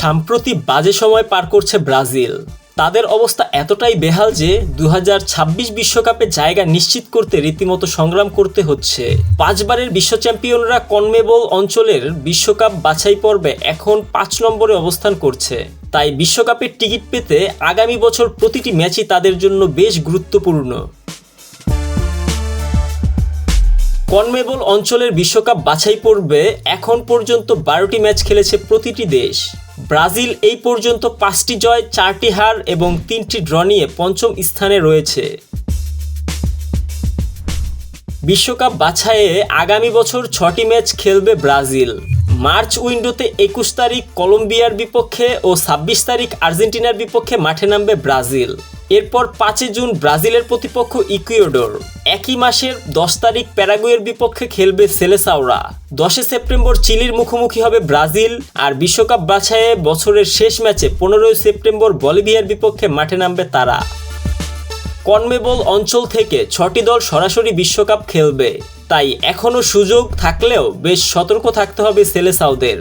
সাম্প্রতিক বাজে সময় পার করছে ব্রাজিল। তাদের অবস্থা এতটাই বেহাল যে 2026 বিশ্বকাপে জায়গা নিশ্চিত করতে রীতিমতো সংগ্রাম করতে হচ্ছে। 5 বারের বিশ্ব চ্যাম্পিয়নরা কনমেবল অঞ্চলের বিশ্বকাপ বাছাই পর্বে এখন 5 নম্বরে অবস্থান করছে। তাই বিশ্বকাপের টিকিট পেতে আগামী বছর প্রতিটি ম্যাচই তাদের জন্য বেশ গুরুত্বপূর্ণ। কনমেবল অঞ্চলের বিশ্বকাপ বাছাই পর্বে এখন পর্যন্ত 12টি ম্যাচ খেলেছে প্রতিটি দেশ। ব্রাজিল এই পর্যন্ত 5টি জয়, 4টি হার এবং 3টি ড্র নিয়ে পঞ্চম স্থানে রয়েছে। বিশ্বকাপ বাছাইয়ে আগামী বছর 6টি ম্যাচ খেলবে ব্রাজিল। মার্চ উইন্ডোতে 21 তারিখ কলম্বিয়ার বিপক্ষে ও 26 তারিখ আর্জেন্টিনার বিপক্ষে মাঠে নামবে ব্রাজিল। এরপর 5 জুন ব্রাজিলের প্রতিপক্ষ ইকুয়েডর। একই মাসের 10 তারিখ প্যারাগুয়ের বিপক্ষে খেলবে সেলেসাওরা। 10 সেপ্টেম্বর চিলির মুখোমুখি হবে ব্রাজিল। আর বিশ্বকাপ বাছাইয়ে বছরের শেষ ম্যাচে 15 সেপ্টেম্বর বলিভিয়ার বিপক্ষে মাঠে নামবে তারা। কনমেবল অঞ্চল থেকে 6টি দল সরাসরি বিশ্বকাপ খেলবে, তাই এখনও সুযোগ থাকলেও বেশ সতর্ক থাকতে হবে সেলেসাওদের।